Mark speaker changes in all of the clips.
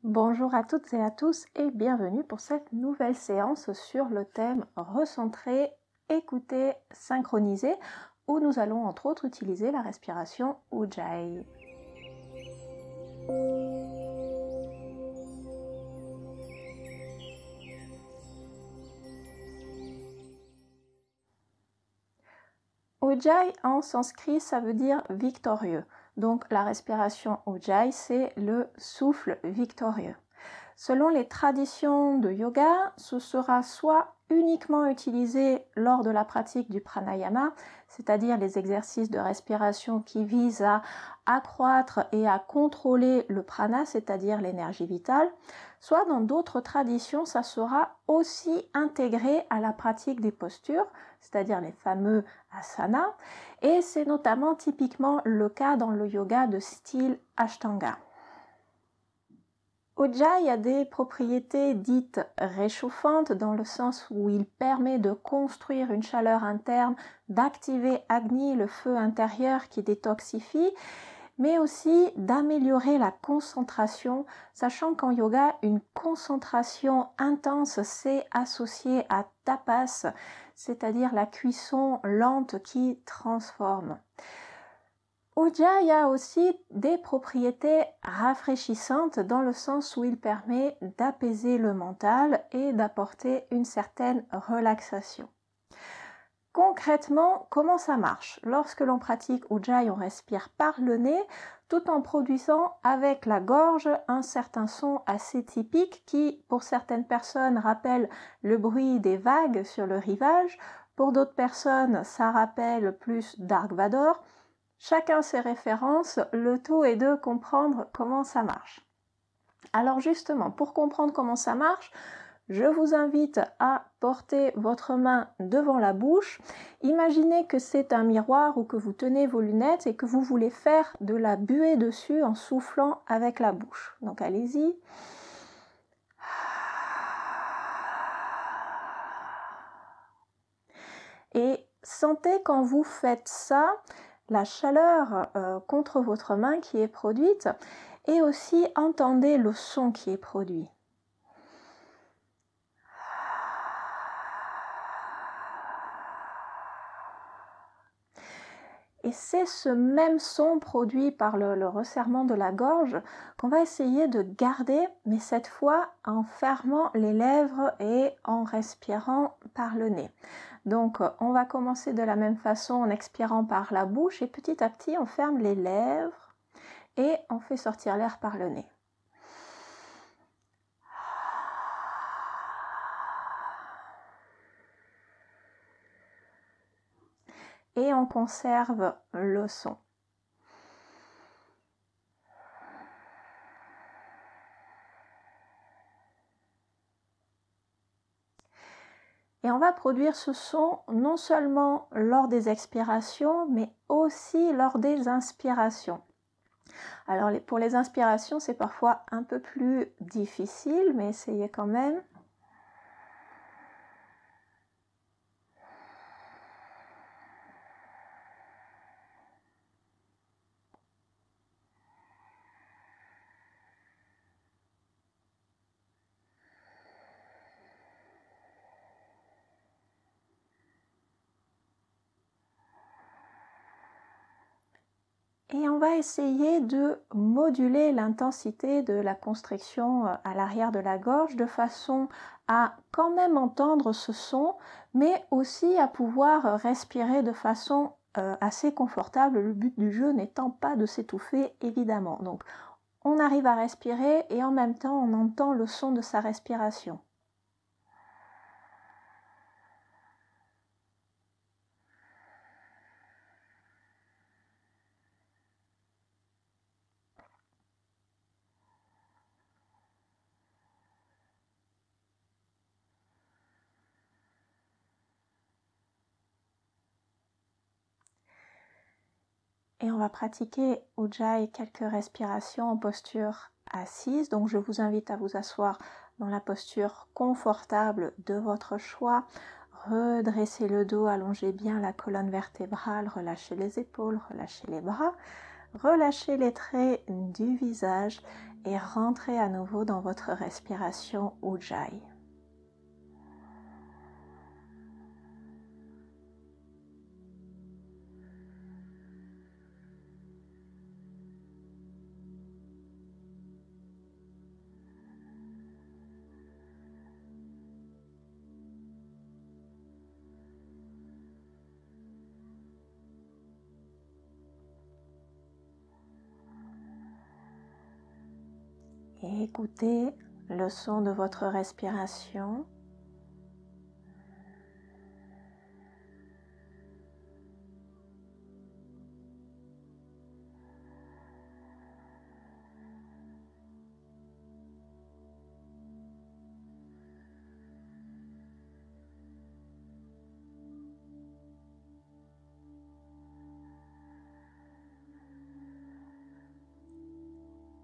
Speaker 1: Bonjour à toutes et à tous et bienvenue pour cette nouvelle séance sur le thème recentrer, écouter, synchroniser où nous allons entre autres utiliser la respiration Ujjayi. Ujjayi en sanskrit ça veut dire victorieux. Donc la respiration Ujjayi c'est le souffle victorieux. Selon les traditions de yoga, ce sera soit uniquement utilisé lors de la pratique du pranayama, c'est-à-dire les exercices de respiration qui visent à accroître et à contrôler le prana, c'est-à-dire l'énergie vitale, soit dans d'autres traditions, ça sera aussi intégré à la pratique des postures, c'est-à-dire les fameux asanas, et c'est notamment typiquement le cas dans le yoga de style Ashtanga. Ujjayi a des propriétés dites réchauffantes dans le sens où il permet de construire une chaleur interne, d'activer Agni, le feu intérieur qui détoxifie, mais aussi d'améliorer la concentration, sachant qu'en yoga, une concentration intense c'est associé à tapas, c'est-à-dire la cuisson lente qui transforme. Ujjayi a aussi des propriétés rafraîchissantes dans le sens où il permet d'apaiser le mental et d'apporter une certaine relaxation. Concrètement, comment ça marche? Lorsque l'on pratique Ujjayi, on respire par le nez tout en produisant avec la gorge un certain son assez typique qui, pour certaines personnes, rappelle le bruit des vagues sur le rivage. Pour d'autres personnes, ça rappelle plus Dark Vador. Chacun ses références, le tout est de comprendre comment ça marche. Alors justement, pour comprendre comment ça marche, je vous invite à porter votre main devant la bouche. Imaginez que c'est un miroir ou que vous tenez vos lunettes et que vous voulez faire de la buée dessus en soufflant avec la bouche. Donc allez-y. Et sentez quand vous faites ça, la chaleur contre votre main qui est produite et aussi entendez le son qui est produit. Et c'est ce même son produit par le resserrement de la gorge qu'on va essayer de garder, mais cette fois en fermant les lèvres et en respirant par le nez. Donc on va commencer de la même façon en expirant par la bouche et petit à petit on ferme les lèvres et on fait sortir l'air par le nez. Et on conserve le son. Et on va produire ce son non seulement lors des expirations, mais aussi lors des inspirations. Alors pour les inspirations, c'est parfois un peu plus difficile, mais essayez quand même. Et on va essayer de moduler l'intensité de la constriction à l'arrière de la gorge de façon à quand même entendre ce son, mais aussi à pouvoir respirer de façon assez confortable, le but du jeu n'étant pas de s'étouffer évidemment. Donc on arrive à respirer et en même temps on entend le son de sa respiration. Et on va pratiquer Ujjayi quelques respirations en posture assise. Donc je vous invite à vous asseoir dans la posture confortable de votre choix. Redressez le dos, allongez bien la colonne vertébrale, relâchez les épaules, relâchez les bras, relâchez les traits du visage et rentrez à nouveau dans votre respiration Ujjayi. Et écoutez le son de votre respiration.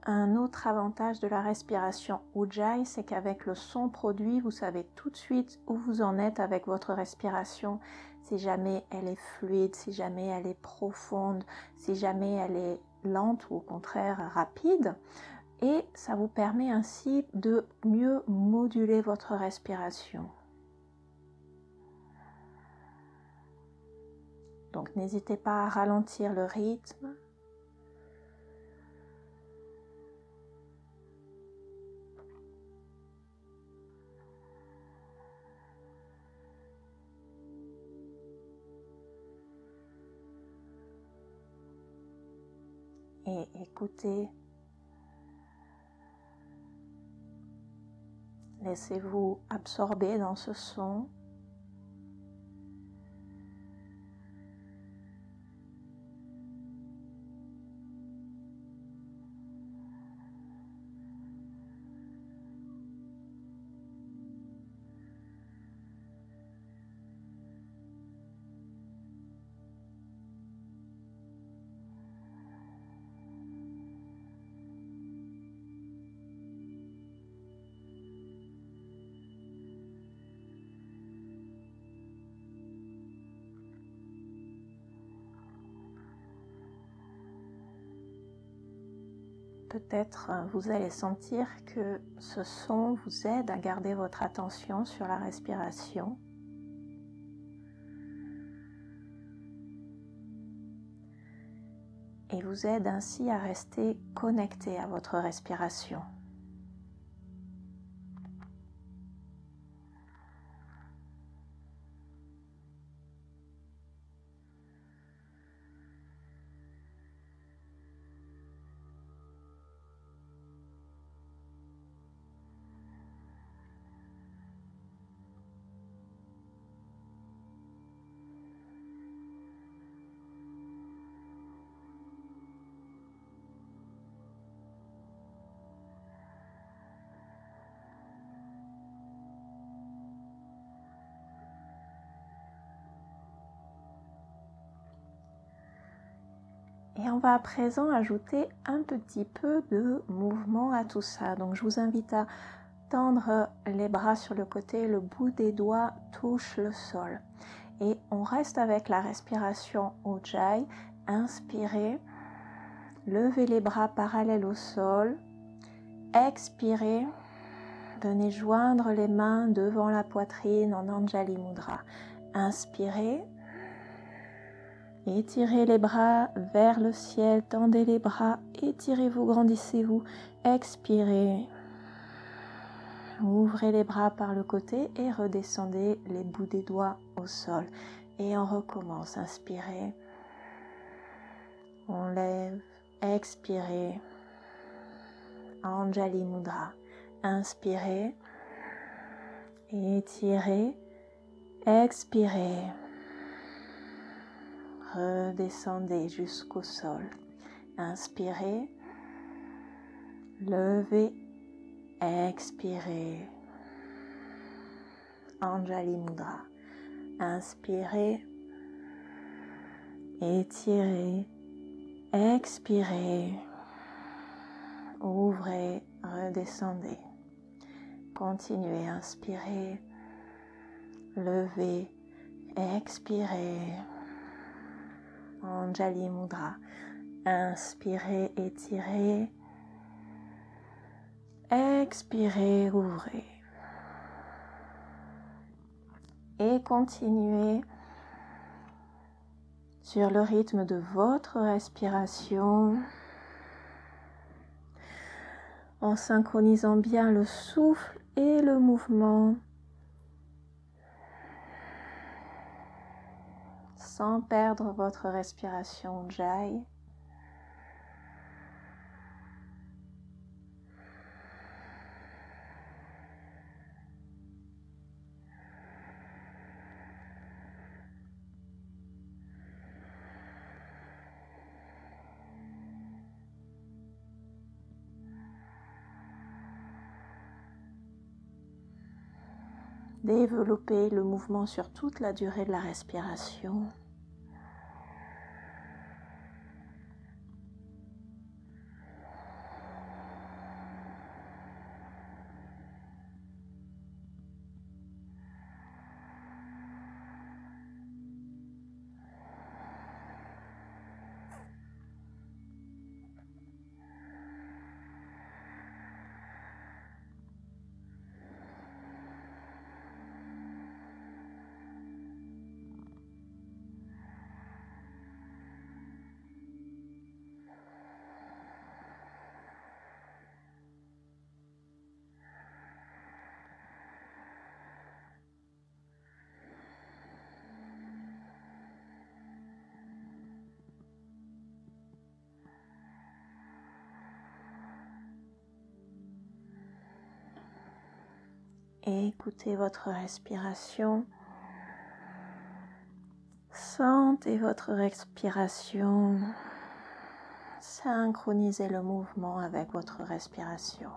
Speaker 1: Un autre avantage de la respiration Ujjayi, c'est qu'avec le son produit, vous savez tout de suite où vous en êtes avec votre respiration, si jamais elle est fluide, si jamais elle est profonde, si jamais elle est lente ou au contraire rapide. Et ça vous permet ainsi de mieux moduler votre respiration. Donc n'hésitez pas à ralentir le rythme. Et écoutez, laissez-vous absorber dans ce son. Peut-être vous allez sentir que ce son vous aide à garder votre attention sur la respiration. Et vous aide ainsi à rester connecté à votre respiration. Et on va à présent ajouter un petit peu de mouvement à tout ça. Donc je vous invite à tendre les bras sur le côté, le bout des doigts touche le sol. Et on reste avec la respiration Ujjayi. Inspirez, levez les bras parallèles au sol. Expirez, venez joindre les mains devant la poitrine en Anjali Mudra. Inspirez. Étirez les bras vers le ciel, tendez les bras, étirez-vous, grandissez-vous, expirez. Ouvrez les bras par le côté et redescendez les bouts des doigts au sol. Et on recommence, inspirez. On lève, expirez. Anjali Mudra. Inspirez, étirez, expirez. Redescendez jusqu'au sol. Inspirez, levez, expirez. Anjali Mudra. Inspirez, étirez, expirez. Ouvrez, redescendez. Continuez, inspirez, levez, expirez. Anjali Mudra. Inspirez, étirez. Expirez, ouvrez. Et continuez sur le rythme de votre respiration, en synchronisant bien le souffle et le mouvement, sans perdre votre respiration Ujjayi. Développez le mouvement sur toute la durée de la respiration. Et écoutez votre respiration. Sentez votre respiration. Synchronisez le mouvement avec votre respiration.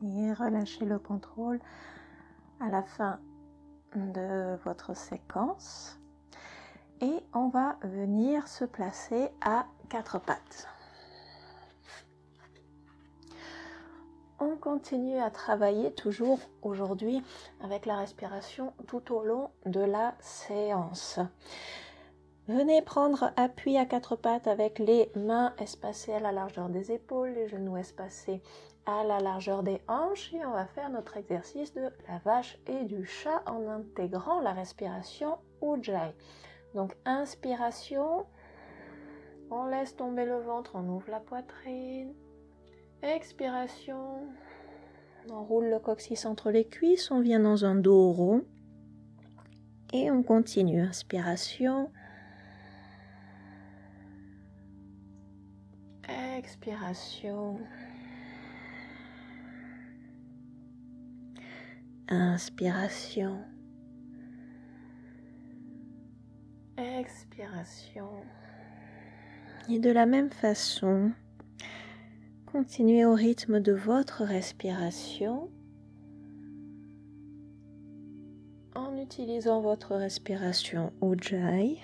Speaker 1: Et relâchez le contrôle à la fin de votre séquence. Et on va venir se placer à quatre pattes. On continue à travailler toujours aujourd'hui avec la respiration tout au long de la séance. Venez prendre appui à quatre pattes avec les mains espacées à la largeur des épaules, les genoux espacés à la largeur des hanches et on va faire notre exercice de la vache et du chat en intégrant la respiration Ujjayi. Donc inspiration, on laisse tomber le ventre, on ouvre la poitrine. Expiration, on roule le coccyx entre les cuisses, on vient dans un dos rond et on continue. Inspiration. Expiration. Inspiration. Expiration. Et de la même façon, continuez au rythme de votre respiration en utilisant votre respiration Ujjayi,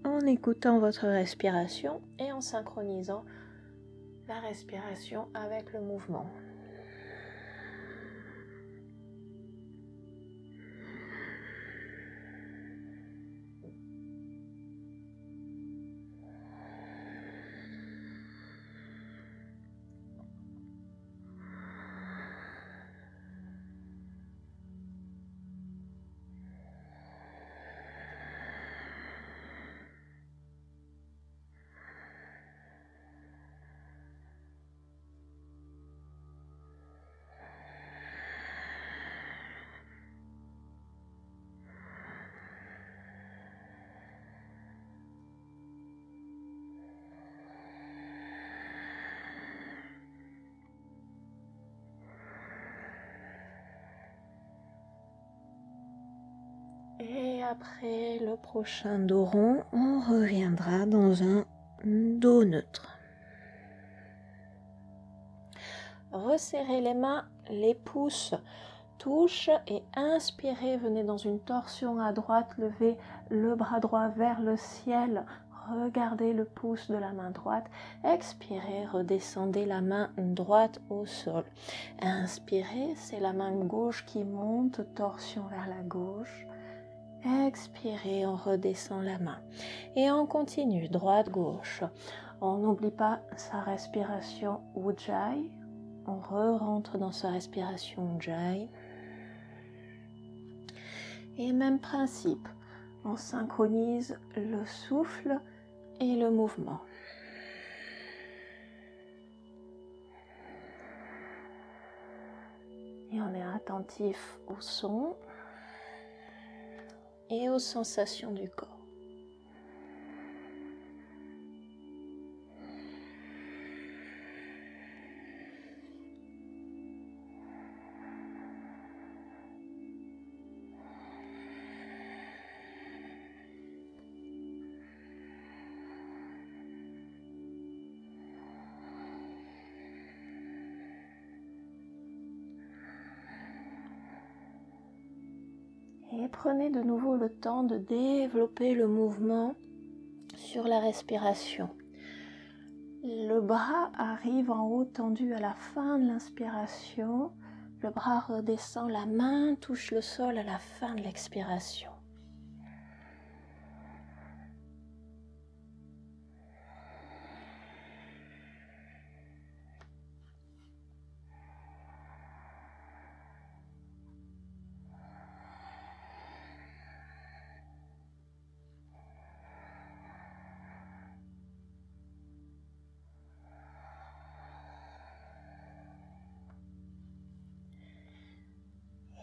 Speaker 1: en écoutant votre respiration et en synchronisant la respiration avec le mouvement. Et après le prochain dos rond, on reviendra dans un dos neutre. Resserrez les mains, les pouces touchent et inspirez, venez dans une torsion à droite, levez le bras droit vers le ciel, regardez le pouce de la main droite, expirez, redescendez la main droite au sol. Inspirez, c'est la main gauche qui monte, torsion vers la gauche. Expirez, on redescend la main. Et on continue, droite-gauche. On n'oublie pas sa respiration Ujjayi. On rentre dans sa respiration Ujjayi. Et même principe, on synchronise le souffle et le mouvement. Et on est attentif au son et aux sensations du corps. Et prenez de nouveau le temps de développer le mouvement sur la respiration. Le bras arrive en haut tendu à la fin de l'inspiration. Le bras redescend, la main touche le sol à la fin de l'expiration.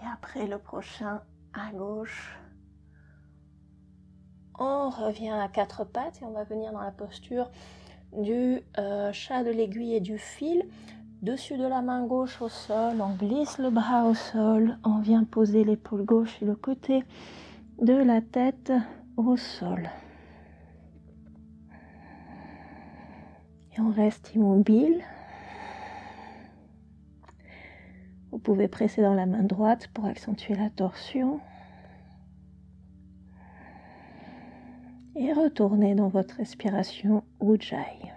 Speaker 1: Et après le prochain à gauche, on revient à quatre pattes et on va venir dans la posture du chat de l'aiguille et du fil. Dessus de la main gauche au sol, on glisse le bras au sol, on vient poser l'épaule gauche et le côté de la tête au sol. Et on reste immobile. Vous pouvez presser dans la main droite pour accentuer la torsion. Et retournez dans votre respiration Ujjayi.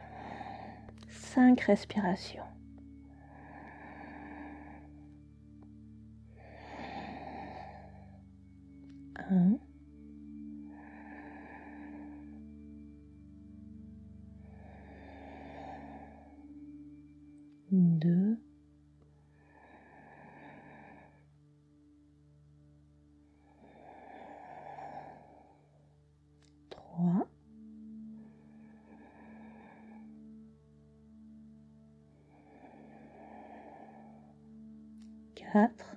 Speaker 1: 5 respirations. 1. 2. 3. 4.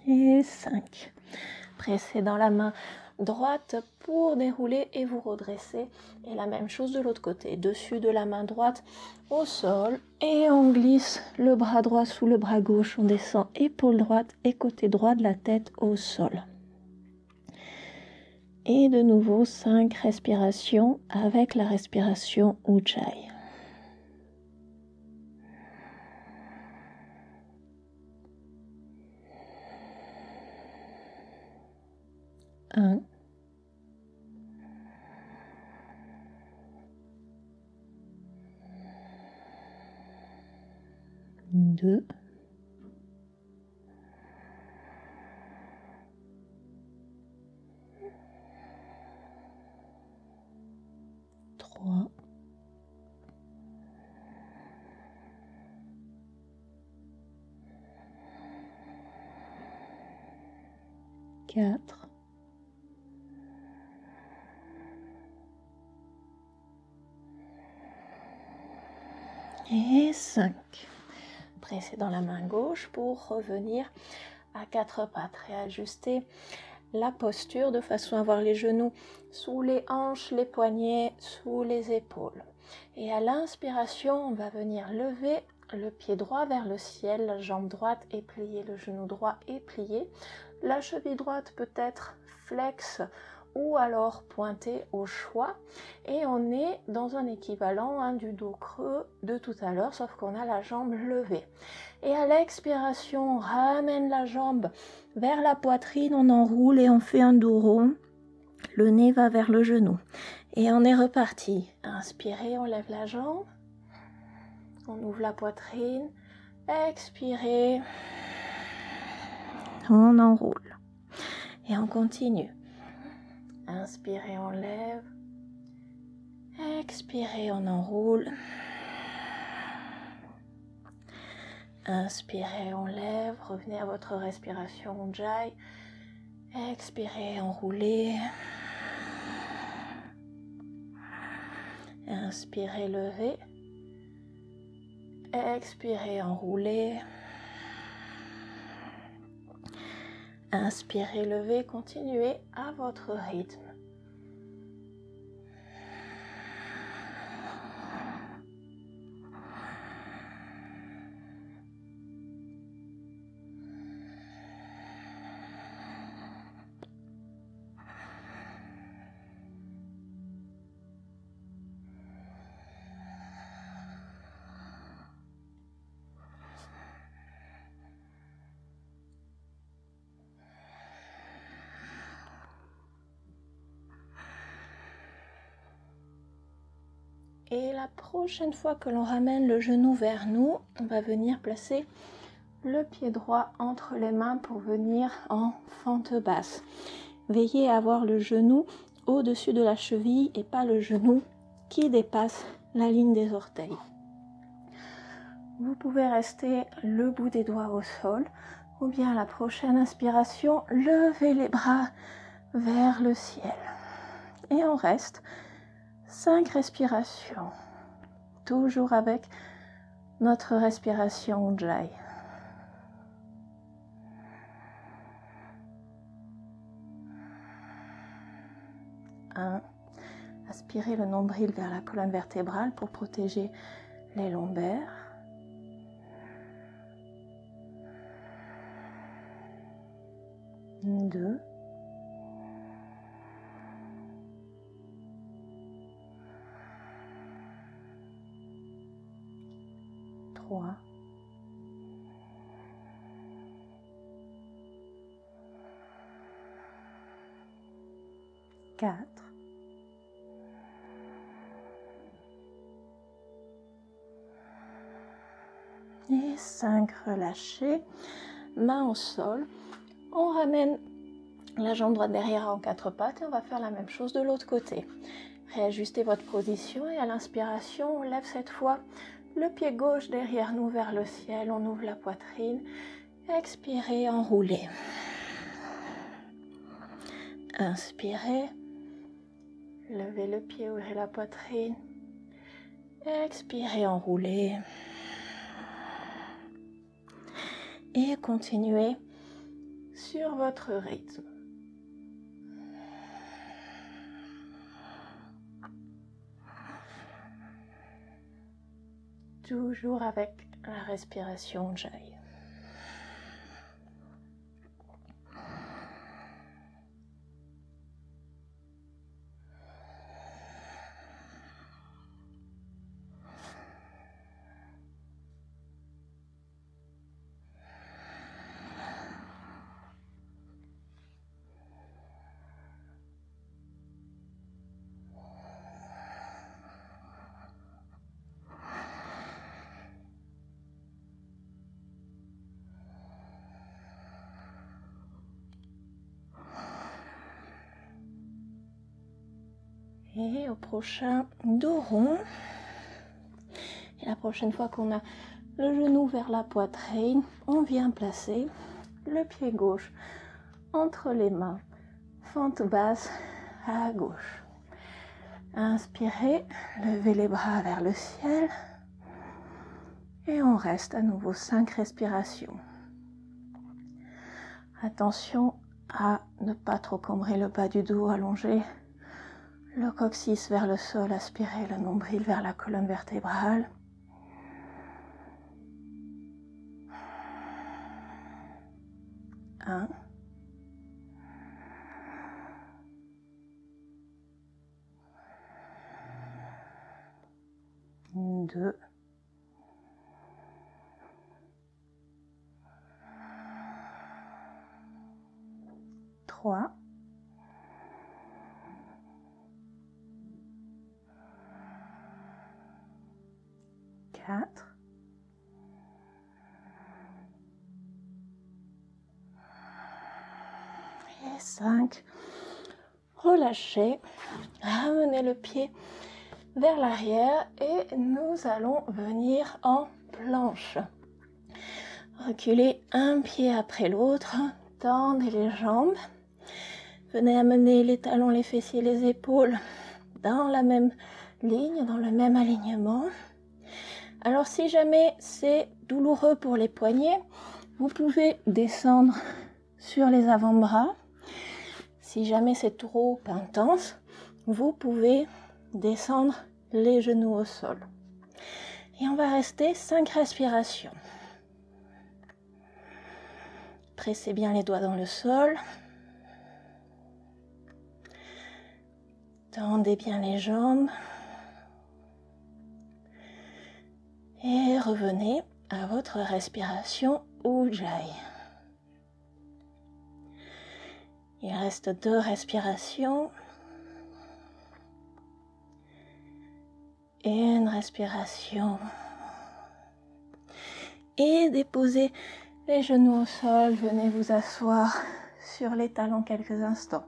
Speaker 1: Et 5. Pressez dans la main droite pour dérouler et vous redresser. Et la même chose de l'autre côté. Dessus de la main droite au sol. Et on glisse le bras droit sous le bras gauche. On descend épaule droite et côté droit de la tête au sol. Et de nouveau 5 respirations avec la respiration Ujjayi. 1. 2. 3. 4. Et 5. Pressez dans la main gauche pour revenir à quatre pattes. Réajuster la posture de façon à avoir les genoux sous les hanches, les poignets, sous les épaules. Et à l'inspiration, on va venir lever le pied droit vers le ciel, la jambe droite est pliée, le genou droit est plié. La cheville droite peut être flexe ou alors pointée au choix. Et on est dans un équivalent du dos creux de tout à l'heure, sauf qu'on a la jambe levée. Et à l'expiration, on ramène la jambe vers la poitrine, on enroule et on fait un dos rond. Le nez va vers le genou. Et on est reparti. Inspirez, on lève la jambe. On ouvre la poitrine. Expirez. On enroule. Et on continue. Inspirez, on lève. Expirez, on enroule. Inspirez, on lève. Revenez à votre respiration Ujjayi. Expirez, enroulez. Inspirez, levez. Expirez, enroulez. Inspirez, levez. Continuez à votre rythme. Et la prochaine fois que l'on ramène le genou vers nous, on va venir placer le pied droit entre les mains pour venir en fente basse. Veillez à avoir le genou au-dessus de la cheville et pas le genou qui dépasse la ligne des orteils. Vous pouvez rester le bout des doigts au sol ou bien à la prochaine inspiration, levez les bras vers le ciel. Et on reste 5 respirations, toujours avec notre respiration Ujjayi. 1. Aspirez le nombril vers la colonne vertébrale pour protéger les lombaires. 2. 3. 4. Et 5. Relâchez. Main au sol. On ramène la jambe droite derrière en 4 pattes et on va faire la même chose de l'autre côté. Réajustez votre position et à l'inspiration, on lève cette fois le pied gauche derrière nous vers le ciel. On ouvre la poitrine. Expirez, enroulez. Inspirez. Levez le pied, ouvrez la poitrine. Expirez, enroulez. Et continuez sur votre rythme. Toujours avec la respiration Ujjayi. Et au prochain dos rond. Et la prochaine fois qu'on a le genou vers la poitrine, on vient placer le pied gauche entre les mains. Fente basse à gauche. Inspirez, levez les bras vers le ciel. Et on reste à nouveau 5 respirations. Attention à ne pas trop cambrer le bas du dos, allongé. Le coccyx vers le sol, aspirez le nombril vers la colonne vertébrale. 1, 2, 3, 4, et 5. Relâchez, ramenez le pied vers l'arrière et nous allons venir en planche. Reculez un pied après l'autre, tendez les jambes. Venez amener les talons, les fessiers, les épaules dans la même ligne, dans le même alignement. Alors si jamais c'est douloureux pour les poignets, vous pouvez descendre sur les avant-bras. Si jamais c'est trop intense, vous pouvez descendre les genoux au sol. Et on va rester 5 respirations. Pressez bien les doigts dans le sol. Tendez bien les jambes. Et revenez à votre respiration Ujjayi. Il reste 2 respirations. Une respiration. Et déposez les genoux au sol. Venez vous asseoir sur les talons quelques instants.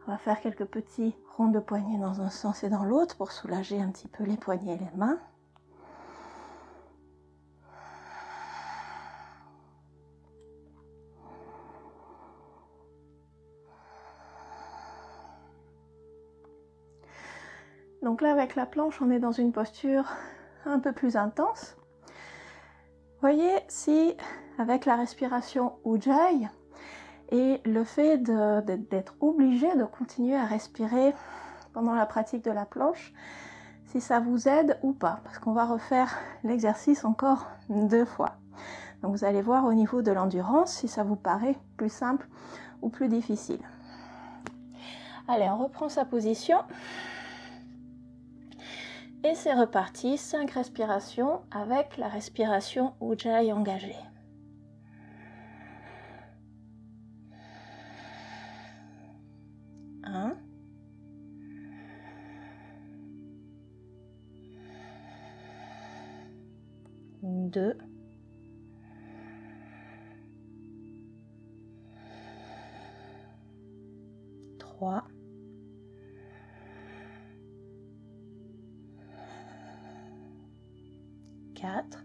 Speaker 1: On va faire quelques petits ronds de poignets dans un sens et dans l'autre pour soulager un petit peu les poignets et les mains. Donc là, avec la planche, on est dans une posture un peu plus intense. Voyez si, avec la respiration Ujjayi et le fait d'être obligé de continuer à respirer pendant la pratique de la planche, si ça vous aide ou pas, parce qu'on va refaire l'exercice encore 2 fois. Donc vous allez voir au niveau de l'endurance si ça vous paraît plus simple ou plus difficile. Allez, on reprend sa position. Et c'est reparti, 5 respirations avec la respiration Ujjayi engagée. 1, 2, 3, 4,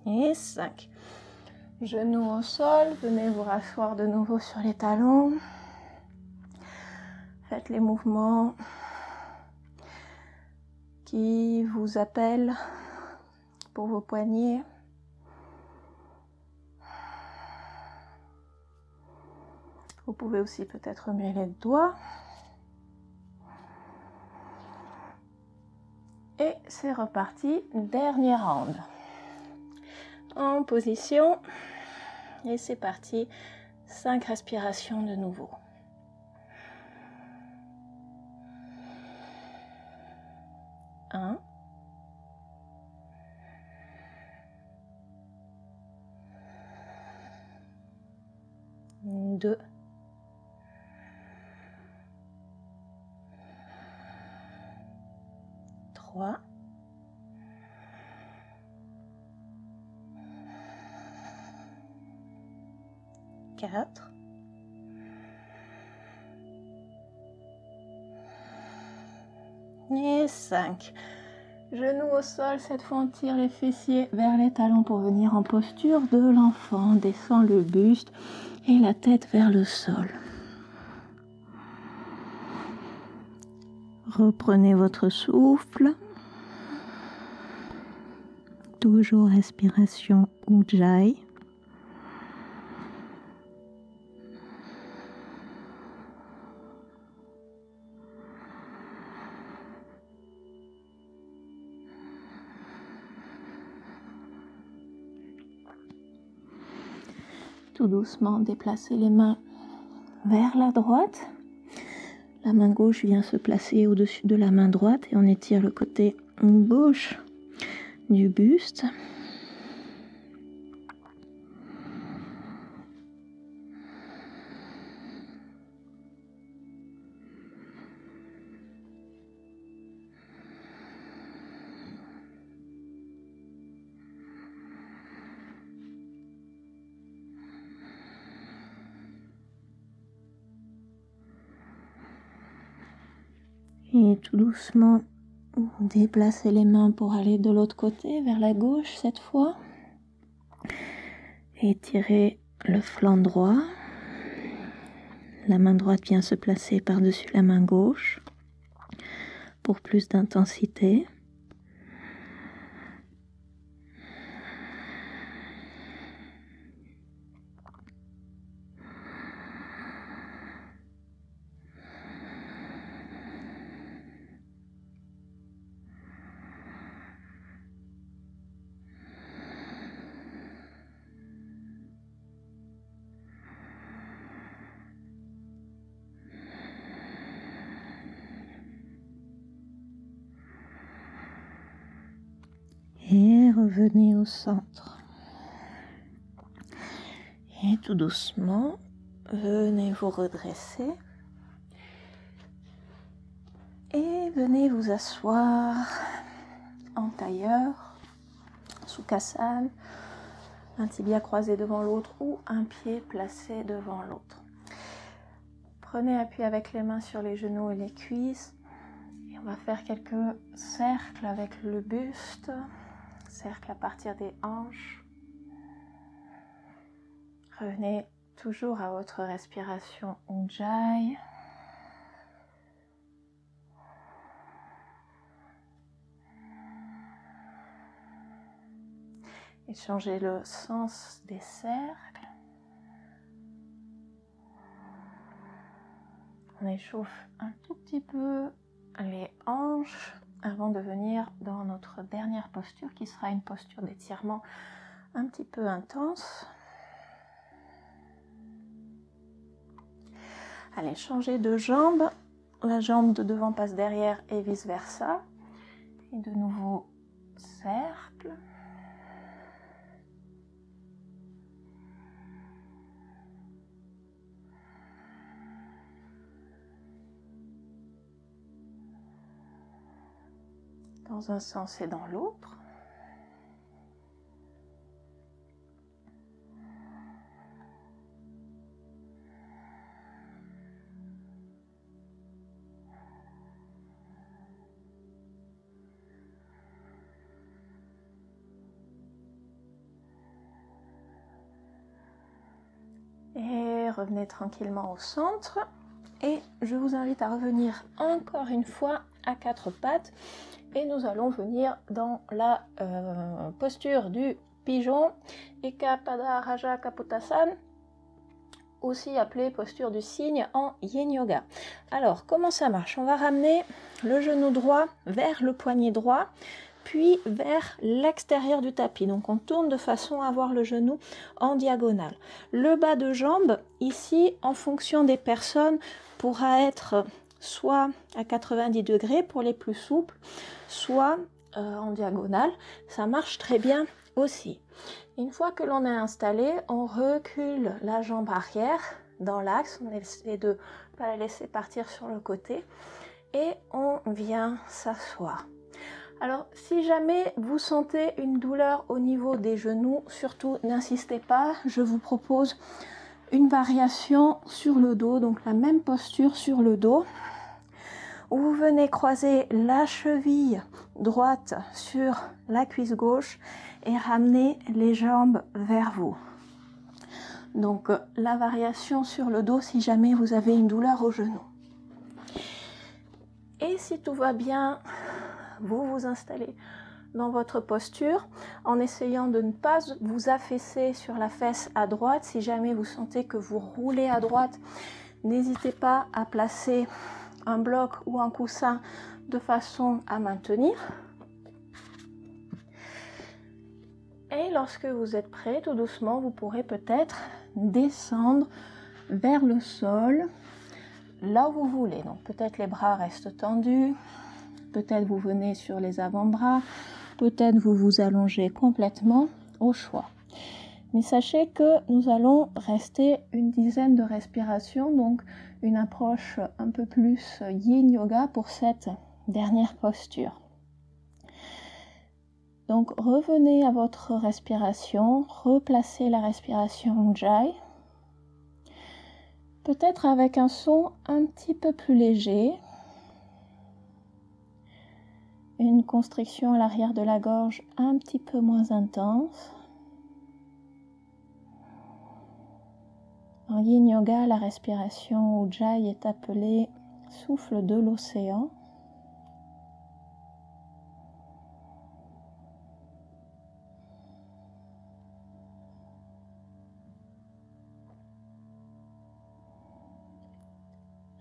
Speaker 1: et 5. Genoux au sol, venez vous rasseoir de nouveau sur les talons. Faites les mouvements qui vous appellent pour vos poignets. Vous pouvez aussi peut-être remuer les doigts. Et c'est reparti, dernier round. En position. Et c'est parti, 5 respirations de nouveau. 1, 2, 3, 4, et 5. Genoux au sol, cette fois on tire les fessiers vers les talons pour venir en posture de l'enfant. Descend le buste et la tête vers le sol. Reprenez votre souffle. Toujours respiration Ujjayi. tout doucement déplacer les mains vers la droite. La main gauche vient se placer au-dessus de la main droite et on étire le côté gauche du buste. Et tout doucement, déplacer les mains pour aller de l'autre côté, vers la gauche cette fois. Étirer le flanc droit. La main droite vient se placer par-dessus la main gauche pour plus d'intensité. Et revenez au centre. Et tout doucement, venez vous redresser. Et venez vous asseoir en tailleur, Sukhasana, un tibia croisé devant l'autre ou un pied placé devant l'autre. Prenez appui avec les mains sur les genoux et les cuisses. Et on va faire quelques cercles avec le buste. Cercle à partir des hanches. Revenez toujours à votre respiration Ujjayi. Et changez le sens des cercles. On échauffe un tout petit peu les hanches avant de venir dans notre dernière posture qui sera une posture d'étirement un petit peu intense. Allez, changez de jambe. La jambe de devant passe derrière et vice versa. Et de nouveau, cercle. Dans un sens et dans l'autre. Et revenez tranquillement au centre. Et je vous invite à revenir encore une fois à quatre pattes. Et nous allons venir dans la posture du pigeon, Eka Pada Raja Kapotasana, aussi appelée posture du cygne en Yin Yoga. Alors, comment ça marche? On va ramener le genou droit vers le poignet droit, puis vers l'extérieur du tapis. Donc, on tourne de façon à avoir le genou en diagonale. Le bas de jambe, ici, en fonction des personnes, pourra être soit à 90 degrés pour les plus souples, soit en diagonale. Ça marche très bien aussi. Une fois que l'on est installé, on recule la jambe arrière dans l'axe. On essaie de ne pas la laisser partir sur le côté. Et on vient s'asseoir. Alors, si jamais vous sentez une douleur au niveau des genoux, surtout n'insistez pas. Je vous propose une variation sur le dos, donc la même posture sur le dos. Où vous venez croiser la cheville droite sur la cuisse gauche et ramener les jambes vers vous. Donc la variation sur le dos si jamais vous avez une douleur au genou. Et si tout va bien, vous vous installez dans votre posture en essayant de ne pas vous affaisser sur la fesse à droite. Si jamais vous sentez que vous roulez à droite, n'hésitez pas à placer un bloc ou un coussin de façon à maintenir. Et lorsque vous êtes prêt, tout doucement, vous pourrez peut-être descendre vers le sol, là où vous voulez. Donc peut-être les bras restent tendus, peut-être vous venez sur les avant-bras, peut-être vous vous allongez complètement, au choix. Mais sachez que nous allons rester une dizaine de respirations, donc une approche un peu plus yin yoga pour cette dernière posture. Donc revenez à votre respiration, replacez la respiration Ujjayi, peut-être avec un son un petit peu plus léger, une constriction à l'arrière de la gorge un petit peu moins intense. En yin yoga, la respiration Ujjayi est appelée souffle de l'océan.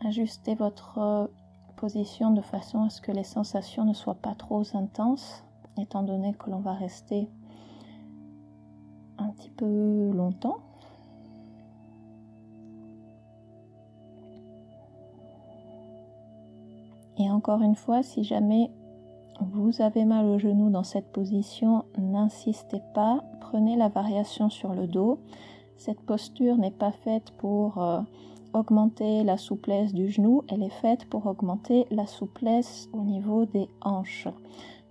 Speaker 1: Ajustez votre position de façon à ce que les sensations ne soient pas trop intenses, étant donné que l'on va rester un petit peu longtemps. Et encore une fois, si jamais vous avez mal au genou dans cette position, n'insistez pas, prenez la variation sur le dos. Cette posture n'est pas faite pour augmenter la souplesse du genou, elle est faite pour augmenter la souplesse au niveau des hanches.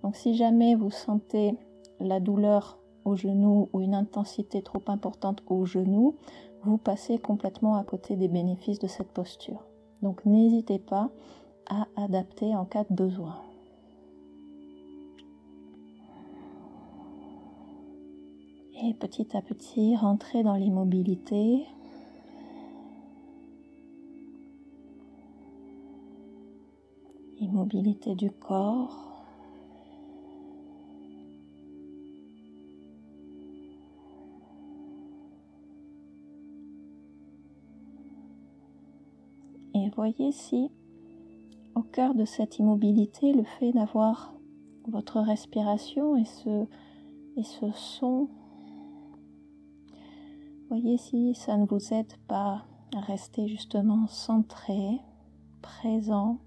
Speaker 1: Donc si jamais vous sentez la douleur au genou ou une intensité trop importante au genou, vous passez complètement à côté des bénéfices de cette posture. Donc n'hésitez pas à adapter en cas de besoin. Et petit à petit, rentrez dans l'immobilité. Immobilité du corps. Et voyez si, au cœur de cette immobilité, le fait d'avoir votre respiration et ce son, voyez si ça ne vous aide pas à rester justement centré, présent.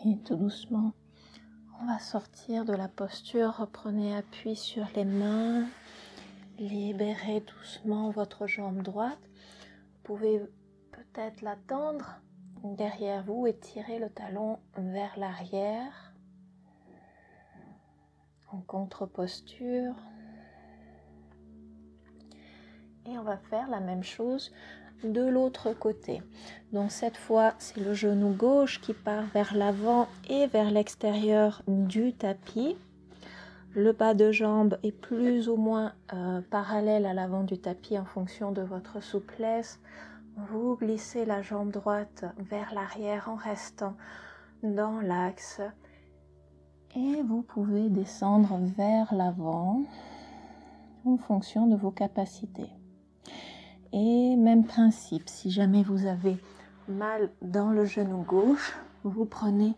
Speaker 1: Et tout doucement, on va sortir de la posture. Reprenez appui sur les mains. Libérez doucement votre jambe droite. Vous pouvez peut-être la tendre derrière vous et tirer le talon vers l'arrière. En contre-posture. Et on va faire la même chose de l'autre côté. Donc cette fois, c'est le genou gauche qui part vers l'avant et vers l'extérieur du tapis. Le bas de jambe est plus ou moins parallèle à l'avant du tapis en fonction de votre souplesse. Vous glissez la jambe droite vers l'arrière en restant dans l'axe. Et vous pouvez descendre vers l'avant en fonction de vos capacités. Et même principe, si jamais vous avez mal dans le genou gauche, vous prenez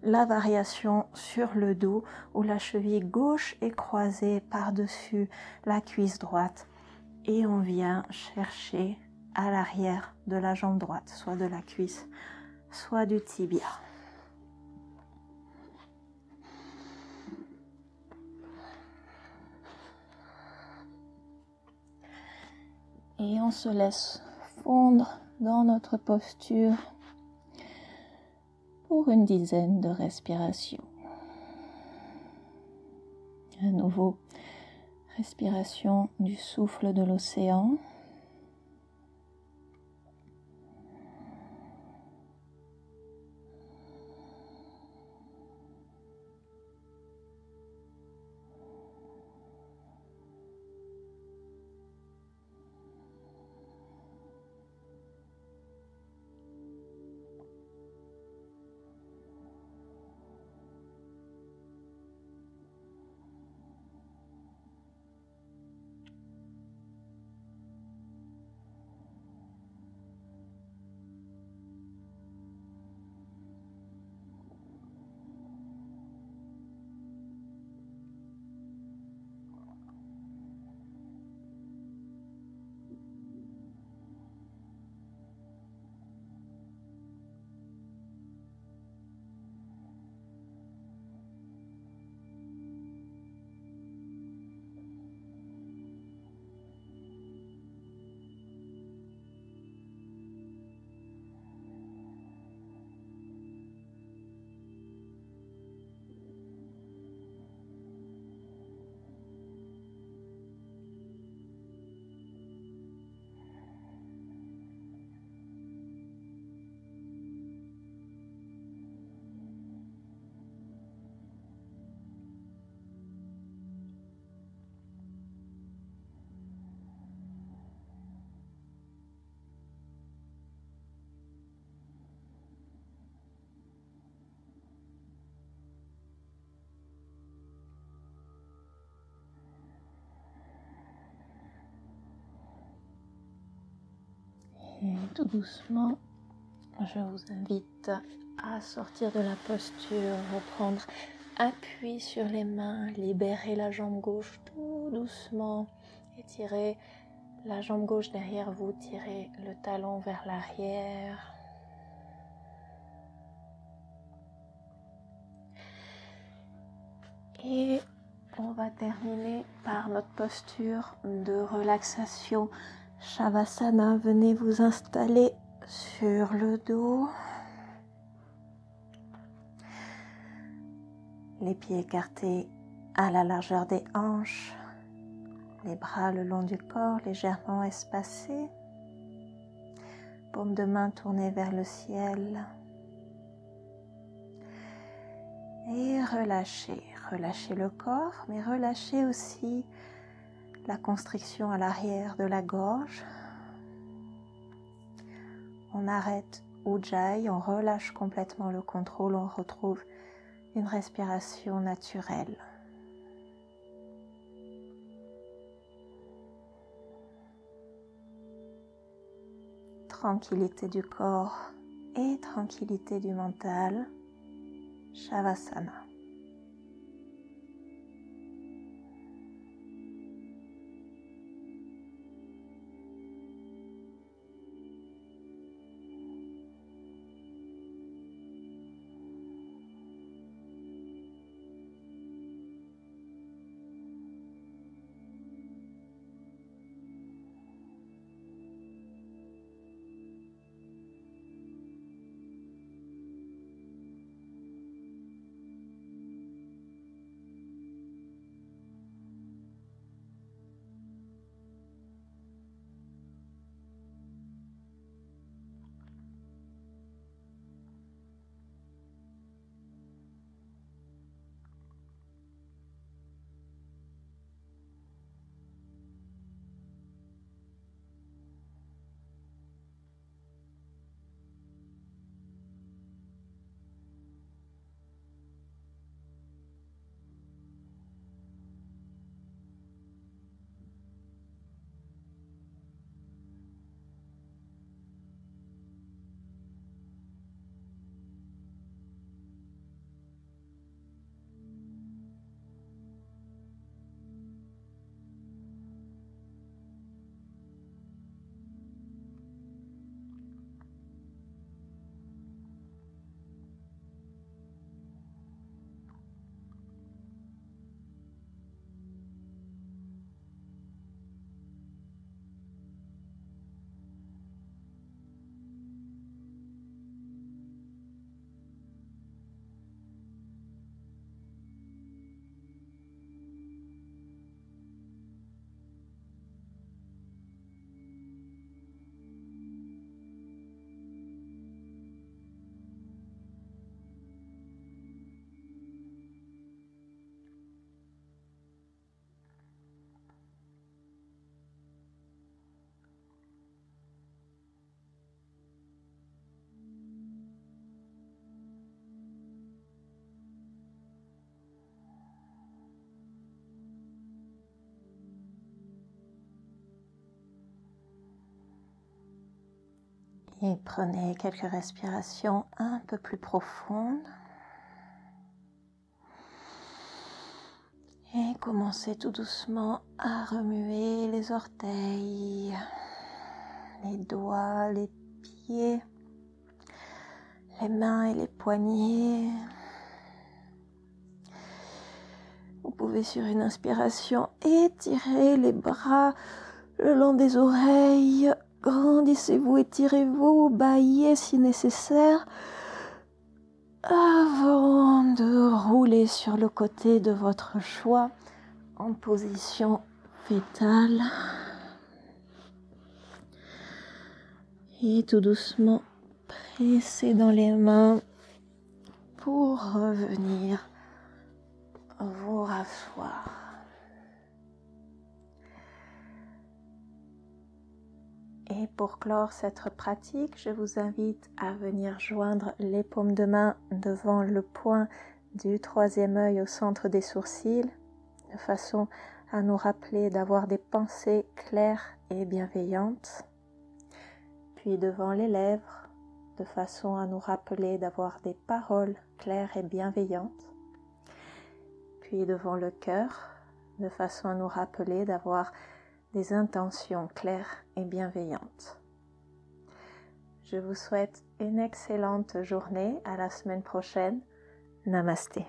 Speaker 1: la variation sur le dos où la cheville gauche est croisée par-dessus la cuisse droite et on vient chercher à l'arrière de la jambe droite, soit de la cuisse, soit du tibia. Et on se laisse fondre dans notre posture pour une dizaine de respirations. À nouveau, respiration du souffle de l'océan. Et tout doucement, je vous invite à sortir de la posture, reprendre appui sur les mains, libérer la jambe gauche tout doucement, étirez la jambe gauche derrière vous, tirez le talon vers l'arrière. Et on va terminer par notre posture de relaxation Shavasana. Venez vous installer sur le dos. Les pieds écartés à la largeur des hanches. Les bras le long du corps, légèrement espacés. Paume de main tournée vers le ciel. Et relâchez. Relâchez le corps, mais relâchez aussi la constriction à l'arrière de la gorge. On arrête Ujjayi, on relâche complètement le contrôle, on retrouve une respiration naturelle. Tranquillité du corps et tranquillité du mental. Shavasana. Et prenez quelques respirations un peu plus profondes. Et commencez tout doucement à remuer les orteils, les doigts, les pieds, les mains et les poignets. Vous pouvez sur une inspiration étirer les bras le long des oreilles. Grandissez-vous, étirez-vous, bâillez si nécessaire. Avant de rouler sur le côté de votre choix en position fétale. Et tout doucement, pressez dans les mains pour revenir vous rasseoir. Et pour clore cette pratique, je vous invite à venir joindre les paumes de main devant le point du troisième œil au centre des sourcils, de façon à nous rappeler d'avoir des pensées claires et bienveillantes. Puis devant les lèvres, de façon à nous rappeler d'avoir des paroles claires et bienveillantes. Puis devant le cœur, de façon à nous rappeler d'avoir des intentions claires et bienveillantes. Je vous souhaite une excellente journée. À la semaine prochaine. Namasté.